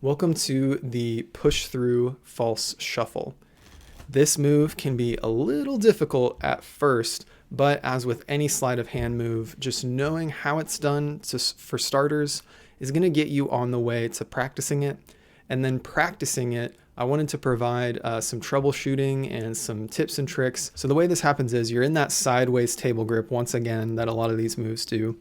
Welcome to the push through false shuffle. This move can be a little difficult at first, but as with any sleight of hand move, just knowing how it's done for starters is going to get you on the way to practicing it. And then practicing it, I wanted to provide some troubleshooting and some tips and tricks. So the way this happens is you're in that sideways table grip once again that a lot of these moves do,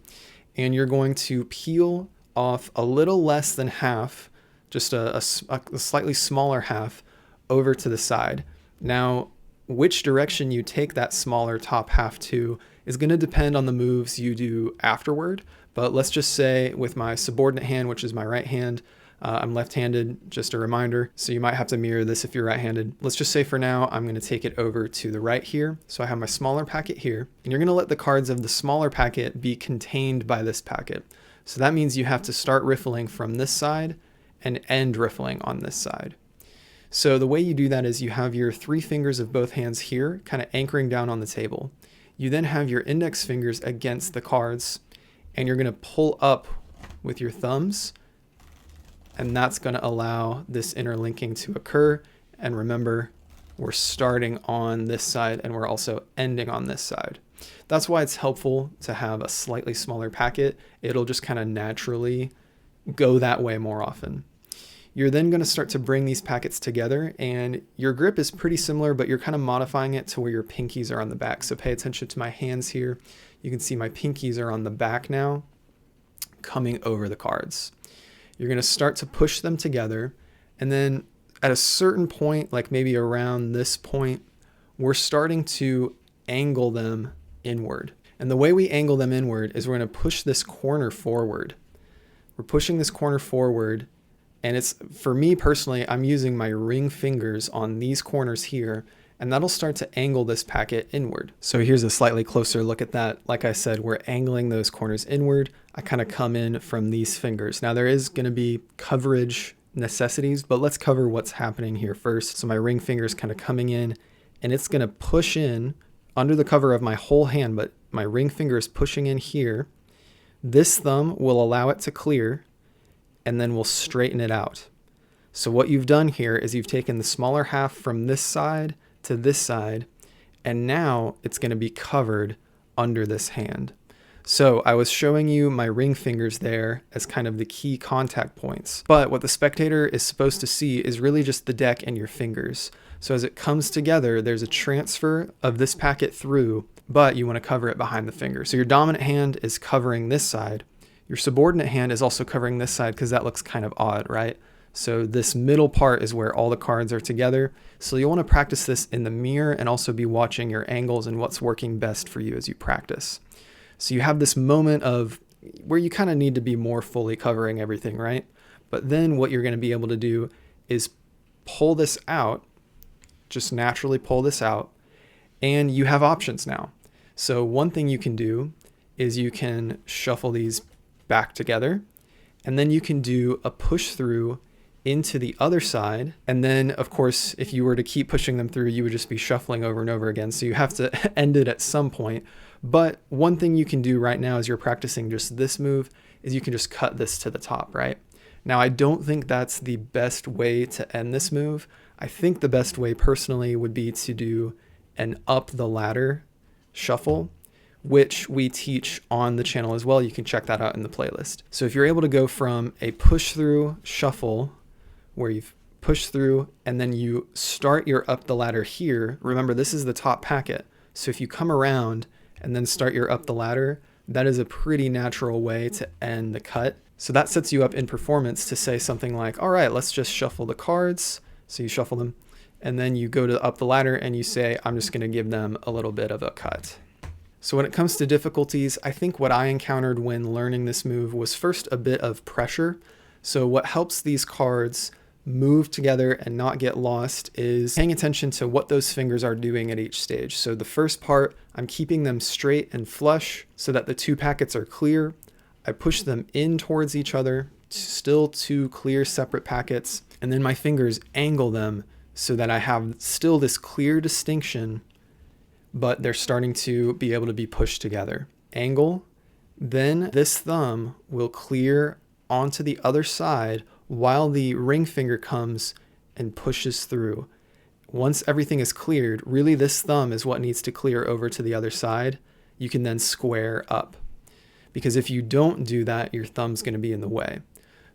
and you're going to peel off a little less than half, just a slightly smaller half, over to the side. Now, which direction you take that smaller top half to is going to depend on the moves you do afterward. But let's just say with my subordinate hand, which is my right hand, I'm left-handed, just a reminder. So you might have to mirror this if you're right-handed. Let's just say for now, I'm going to take it over to the right here. So I have my smaller packet here, and you're going to let the cards of the smaller packet be contained by this packet. So that means you have to start riffling from this side and end riffling on this side. So the way you do that is you have your three fingers of both hands here, kind of anchoring down on the table. You then have your index fingers against the cards, and you're going to pull up with your thumbs, and that's going to allow this interlinking to occur. And remember, we're starting on this side and we're also ending on this side. That's why it's helpful to have a slightly smaller packet. It'll just kind of naturally go that way more often. You're then going to start to bring these packets together, and your grip is pretty similar, but you're kind of modifying it to where your pinkies are on the back. So pay attention to my hands here. You can see my pinkies are on the back now, coming over the cards. You're going to start to push them together, and then at a certain point, like maybe around this point, we're starting to angle them inward. And the way we angle them inward is we're going to push this corner forward. We're pushing this corner forward, and it's, for me personally, I'm using my ring fingers on these corners here, and that'll start to angle this packet inward. So here's a slightly closer look at that. Like I said, we're angling those corners inward. I kind of come in from these fingers. Now there is going to be coverage necessities, but let's cover what's happening here first. So my ring finger is kind of coming in, and it's going to push in under the cover of my whole hand, but my ring finger is pushing in here. This thumb will allow it to clear, and then we'll straighten it out. So what you've done here is you've taken the smaller half from this side to this side, and now it's going to be covered under this hand. So I was showing you my ring fingers there as kind of the key contact points, but what the spectator is supposed to see is really just the deck and your fingers. So as it comes together, there's a transfer of this packet through, but you want to cover it behind the finger. So your dominant hand is covering this side. Your subordinate hand is also covering this side because that looks kind of odd, right? So this middle part is where all the cards are together. So you'll want to practice this in the mirror and also be watching your angles and what's working best for you as you practice. So you have this moment of where you kind of need to be more fully covering everything, right? But then what you're going to be able to do is pull this out, just naturally pull this out, and you have options now. So one thing you can do is you can shuffle these back together, and then you can do a push through into the other side. And then of course, if you were to keep pushing them through, you would just be shuffling over and over again. So you have to end it at some point. But one thing you can do right now as you're practicing just this move is you can just cut this to the top, right? Now, I don't think that's the best way to end this move. I think the best way personally would be to do an up the ladder shuffle, which we teach on the channel as well. You can check that out in the playlist. So if you're able to go from a push through shuffle where you've pushed through and then you start your up the ladder here, remember this is the top packet. So if you come around and then start your up the ladder, that is a pretty natural way to end the cut. So that sets you up in performance to say something like, all right, let's just shuffle the cards. So you shuffle them, and then you go to up the ladder and you say, I'm just going to give them a little bit of a cut. So when it comes to difficulties, I think what I encountered when learning this move was first a bit of pressure. So what helps these cards move together and not get lost is paying attention to what those fingers are doing at each stage. So the first part, I'm keeping them straight and flush so that the two packets are clear. I push them in towards each other, still two clear separate packets, and then my fingers angle them so that I have still this clear distinction, but they're starting to be able to be pushed together. Angle, then this thumb will clear onto the other side while the ring finger comes and pushes through. Once everything is cleared, really this thumb is what needs to clear over to the other side. You can then square up. Because if you don't do that, your thumb's going to be in the way.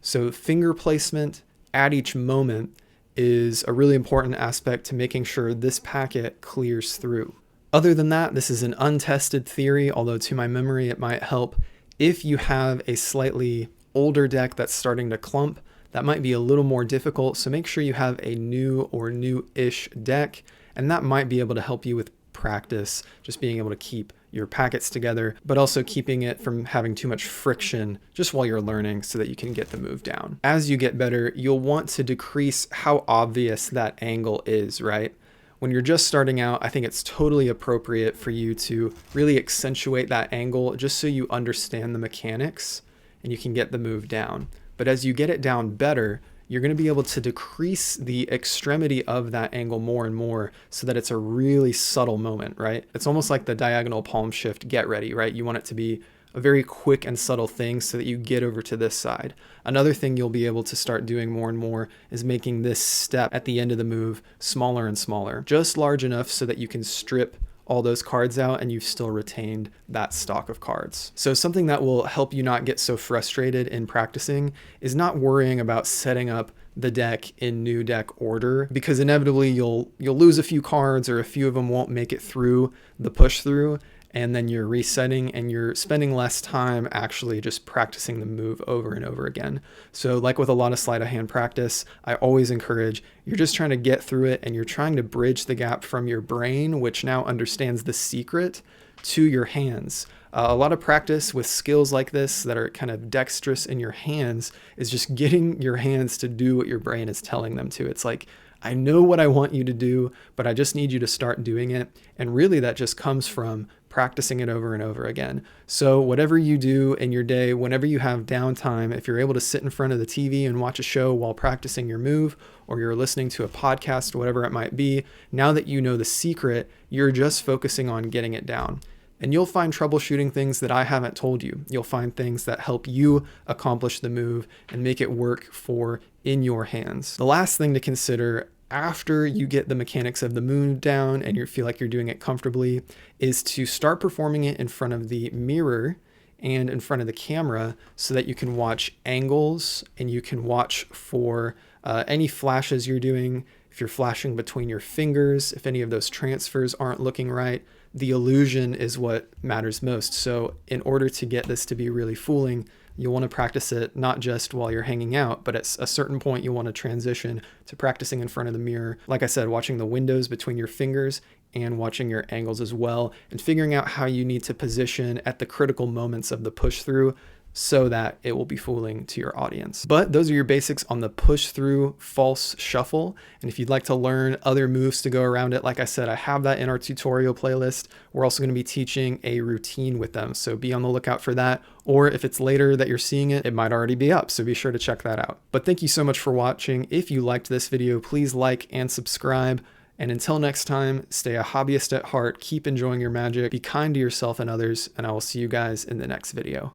So finger placement at each moment is a really important aspect to making sure this packet clears through. Other than that, this is an untested theory, although to my memory it might help. If you have a slightly older deck that's starting to clump, that might be a little more difficult, so make sure you have a new or new-ish deck, and that might be able to help you with practice, just being able to keep your packets together, but also keeping it from having too much friction just while you're learning so that you can get the move down. As you get better, you'll want to decrease how obvious that angle is, right? When you're just starting out, I think it's totally appropriate for you to really accentuate that angle just so you understand the mechanics and you can get the move down. But as you get it down better, you're going to be able to decrease the extremity of that angle more and more so that it's a really subtle moment, right? It's almost like the diagonal palm shift get ready, right? You want it to be a very quick and subtle thing so that you get over to this side. Another thing you'll be able to start doing more and more is making this step at the end of the move smaller and smaller, just large enough so that you can strip all those cards out and you've still retained that stock of cards. So something that will help you not get so frustrated in practicing is not worrying about setting up the deck in new deck order, because inevitably you'll lose a few cards or a few of them won't make it through the push through, and then you're resetting and you're spending less time actually just practicing the move over and over again. So like with a lot of sleight of hand practice, I always encourage, you're just trying to get through it and you're trying to bridge the gap from your brain, which now understands the secret, to your hands. A lot of practice with skills like this that are kind of dexterous in your hands is just getting your hands to do what your brain is telling them to. It's like, I know what I want you to do, but I just need you to start doing it. And really that just comes from practicing it over and over again. So whatever you do in your day, whenever you have downtime, if you're able to sit in front of the TV and watch a show while practicing your move, or you're listening to a podcast, whatever it might be, now that you know the secret, you're just focusing on getting it down. And you'll find troubleshooting things that I haven't told you. You'll find things that help you accomplish the move and make it work for in your hands. The last thing to consider after you get the mechanics of the move down and you feel like you're doing it comfortably is to start performing it in front of the mirror and in front of the camera so that you can watch angles and you can watch for any flashes you're doing. If you're flashing between your fingers, if any of those transfers aren't looking right, the illusion is what matters most. So in order to get this to be really fooling, you'll want to practice it not just while you're hanging out, but at a certain point you'll want to transition to practicing in front of the mirror. Like I said, watching the windows between your fingers and watching your angles as well, and figuring out how you need to position at the critical moments of the push through so that it will be fooling to your audience. But those are your basics on the push through false shuffle. And if you'd like to learn other moves to go around it, like I said, I have that in our tutorial playlist. We're also going to be teaching a routine with them, so be on the lookout for that. Or if it's later that you're seeing it, it might already be up, so be sure to check that out. But thank you so much for watching. If you liked this video, please like and subscribe. And until next time, stay a hobbyist at heart, keep enjoying your magic, be kind to yourself and others, and I will see you guys in the next video.